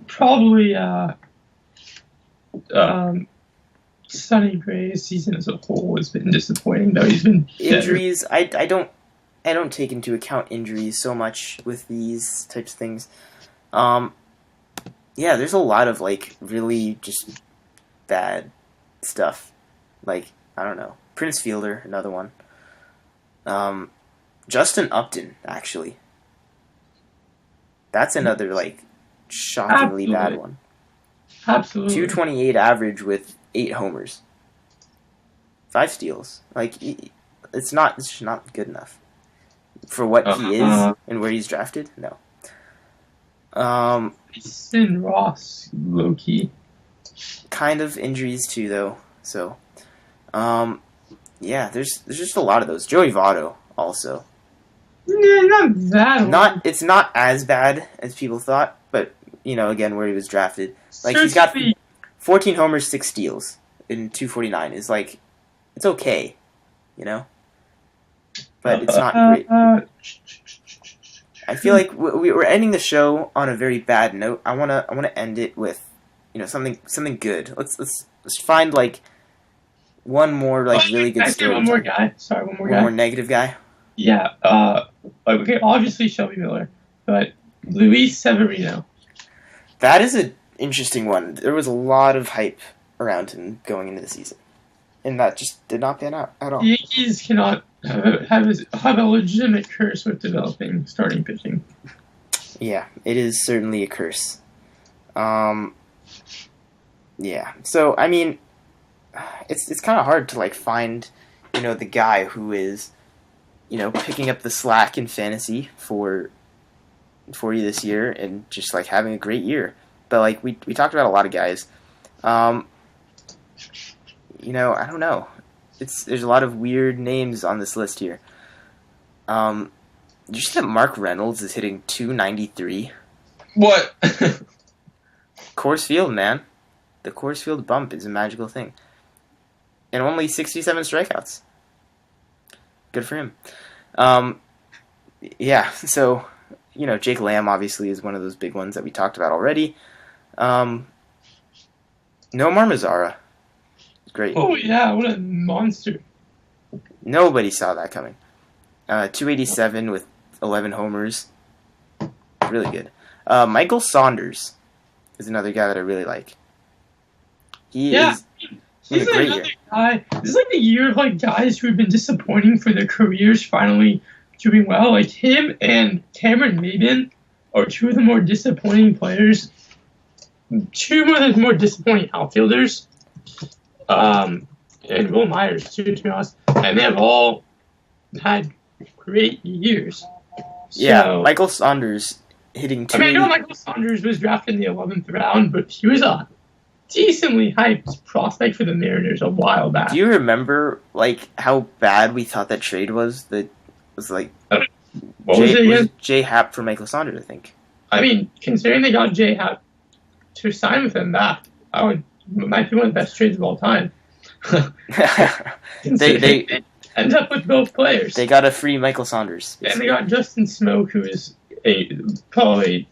Probably Sonny Gray's season as a whole has been disappointing, though he's been better. Injuries, I don't take into account injuries so much with these types of things. Yeah, there's a lot of like really just bad stuff. Like, I don't know. Prince Fielder, another one. Justin Upton, actually. That's another like shockingly bad one. Absolutely. 228 average with 8 homers. 5 steals. Like, it's just not good enough. For what he is and where he's drafted, no. Sin Ross, low-key. Kind of injuries too, though. So, yeah, there's just a lot of those. Joey Votto also. Yeah, not that. It's not as bad as people thought, but again, where he was drafted, like he's got 14 homers, 6 steals in 249 is like, it's okay, but it's not great. I feel like we're ending the show on a very bad note. I wanna end it with something good. Let's find like one more like really good story. One more guy. Sorry, one more guy. One more negative guy. Yeah. Okay. Obviously Shelby Miller, but Luis Severino. That is an interesting one. There was a lot of hype around him going into the season, and that just did not pan out at all. The Yankees cannot have a legitimate curse with developing starting pitching. Yeah, it is certainly a curse. Yeah. So I mean, it's kind of hard to like find, the guy who is, picking up the slack in fantasy for you this year and just like having a great year. But like we talked about a lot of guys. I don't know. There's a lot of weird names on this list here. Did you see that Mark Reynolds is hitting 293? What? Coors Field, man. The Coors Field bump is a magical thing. And only 67 strikeouts. Good for him. Yeah, so, Jake Lamb obviously is one of those big ones that we talked about already. Nomar Mazara. Great. Oh, yeah, what a monster. Nobody saw that coming. 287 with 11 homers. Really good. Michael Saunders is another guy that I really like. He's a great year. Guy. This is like the year of like guys who have been disappointing for their careers finally doing well. Like him and Cameron Maybin are two of the more disappointing players. Two of the more disappointing outfielders. And Will Myers too, to be honest. And they have all had great years. Yeah, Michael Saunders hitting 280. I know Michael Saunders was drafted in the 11th round, but he was a decently hyped prospect for the Mariners a while back. Do you remember like how bad we thought that trade was? That was like Jay Happ for Michael Saunders, I think. I mean, considering they got Jay Happ to sign with him, that might be one of the best trades of all time. they end up with both players. They got a free Michael Saunders. And they got Justin Smoke, who is probably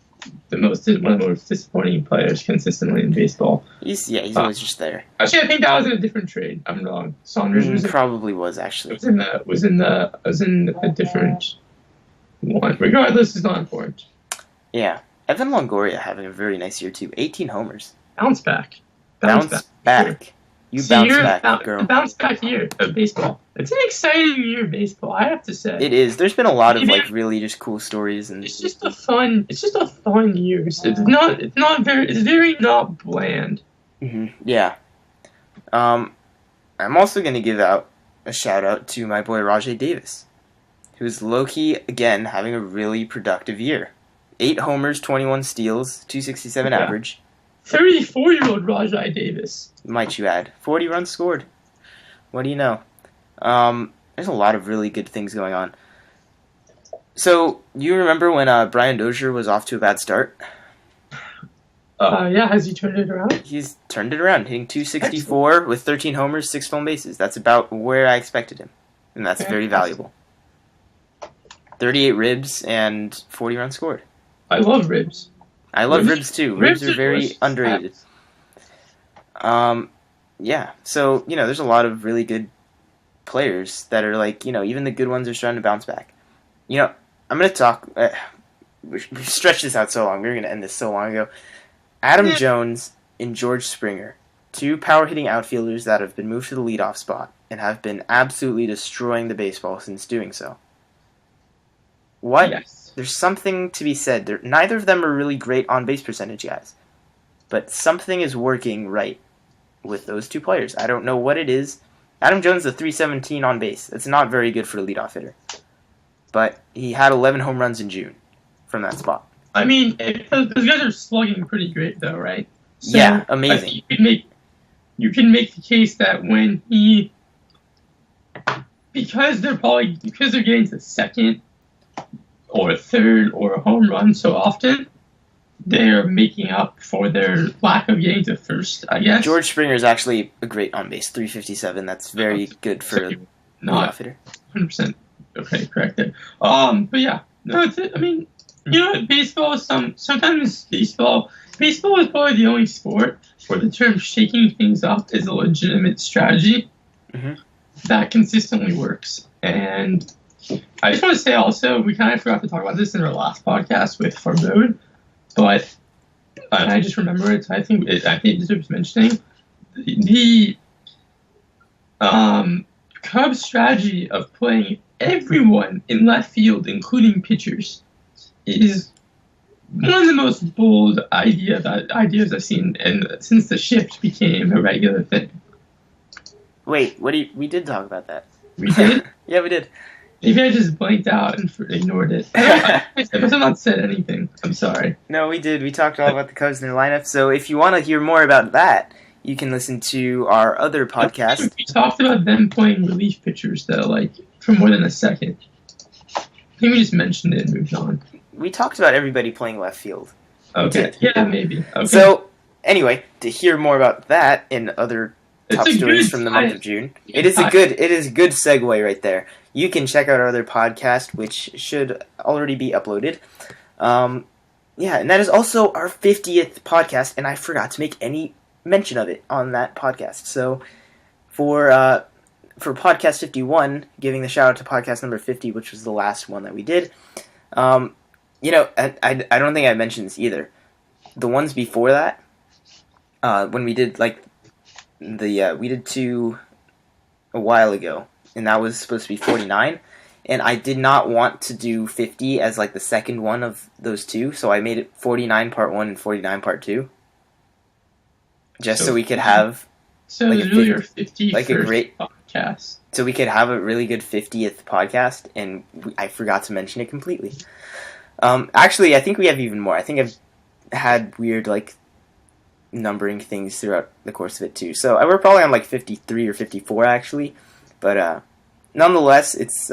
one of the most disappointing players consistently in baseball. He's always just there. Actually, I think that was in a different trade. I'm wrong. Saunders was actually. Was in a different one. Regardless, it's not important. Yeah, Evan Longoria having a very nice year too. 18 homers. Bounce back. Bounce back. You bounce back, girl. Bounce back year of baseball. It's an exciting year of baseball, I have to say. It is. There's been a lot of like really just cool stories, and it's just a fun year. It's very not bland. Mm-hmm. Yeah. I'm also gonna give out a shout out to my boy Rajai Davis, who's low-key again having a really productive year. 8 homers, 21 steals, 267 average. 34-year-old Rajai Davis. Might you add. 40 runs scored. What do you know? There's a lot of really good things going on. So, you remember when Brian Dozier was off to a bad start? Yeah, has he turned it around? He's turned it around, hitting 264 with 13 homers, 6 stolen bases. That's about where I expected him. And that's very valuable. 38 ribs and 40 runs scored. I love ribs. I love ribs too. Ribs are very underrated. yeah, so, there's a lot of really good players that are like, even the good ones are starting to bounce back. I'm going to talk. We've stretched this out so long. We were going to end this so long ago. Adam Jones and George Springer, two power hitting outfielders that have been moved to the leadoff spot and have been absolutely destroying the baseball since doing so. What? Yes. There's something to be said. Neither of them are really great on base percentage guys, but something is working right with those two players. I don't know what it is. Adam Jones, a 317 on base. That's not very good for a leadoff hitter. But he had 11 home runs in June from that spot. I mean, those guys are slugging pretty great, though, right? So, yeah, amazing. You can make the case that when because they're getting to second or third or a home run so often, they're making up for their lack of getting to first, I guess. George Springer is actually a great on base, 357. That's very good for a leadoff hitter. 100%. Okay, correct there. But yeah, no, it's it. I mean, baseball is sometimes baseball is probably the only sport where the term shaking things up is a legitimate strategy that consistently works. And I just want to say also, we kind of forgot to talk about this in our last podcast with Farbode, but I just remember it. I think it deserves mentioning. The Cubs' strategy of playing everyone in left field, including pitchers, is one of the most bold ideas I've seen, and since the shift became a regular thing. Wait, we did talk about that. We did? Yeah, we did. Maybe I just blanked out and ignored it. I must have not said anything. I'm sorry. No, we did. We talked all about the Cubs and their lineup. So if you want to hear more about that, you can listen to our other podcast. We talked about them playing relief pitchers, though, like, for more than a second. I think we just mentioned it and moved on. We talked about everybody playing left field. Okay. Yeah, maybe. Okay. So, anyway, to hear more about that and other top stories from the month of June, it is a good segue right there. You can check out our other podcast, which should already be uploaded. Yeah, and that is also our 50th podcast, and I forgot to make any mention of it on that podcast. So, for podcast 51, giving the shout out to podcast number 50, which was the last one that we did. I don't think I mentioned this either. The ones before that, when we did we did two a while ago, and that was supposed to be 49, and I did not want to do 50 as like the second one of those two, so I made it 49 part 1 and 49 part 2, just so we could have really your 50th like a great podcast. So we could have a really good 50th podcast, and I forgot to mention it completely. Actually, I think we have even more. I think I've had weird numbering things throughout the course of it too. So we're probably on 53 or 54 actually, but nonetheless, it's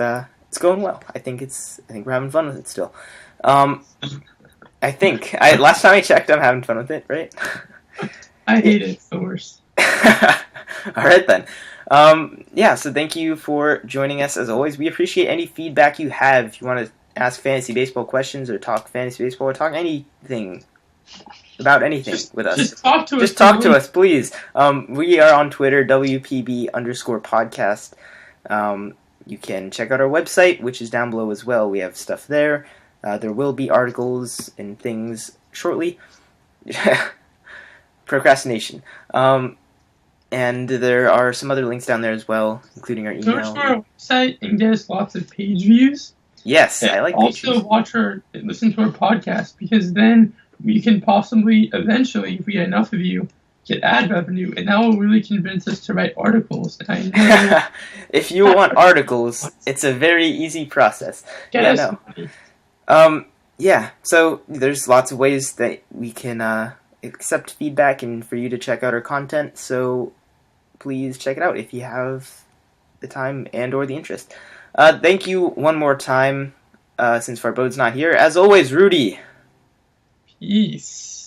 going well. I think we're having fun with it still. I think last time I checked, I'm having fun with it, right? I hate it. It's the worst. All right then. So thank you for joining us as always. We appreciate any feedback you have. If you want to ask fantasy baseball questions or talk fantasy baseball or talk anything about anything with us. Just talk to us. Just talk to us, please. We are on Twitter, WPB_podcast. You can check out our website, which is down below as well. We have stuff there. There will be articles and things shortly. Procrastination. And there are some other links down there as well, including our email. Go to our website and get us lots of page views. Yes, I like page views. Also listen to our podcast, because then we can possibly, eventually, if we get enough of you, get ad revenue, and that will really convince us to write articles. If you want articles, it's a very easy process. Get us money. So there's lots of ways that we can accept feedback and for you to check out our content, so please check it out if you have the time and or the interest. Thank you one more time, since Farbode's not here. As always, Rudy. Peace.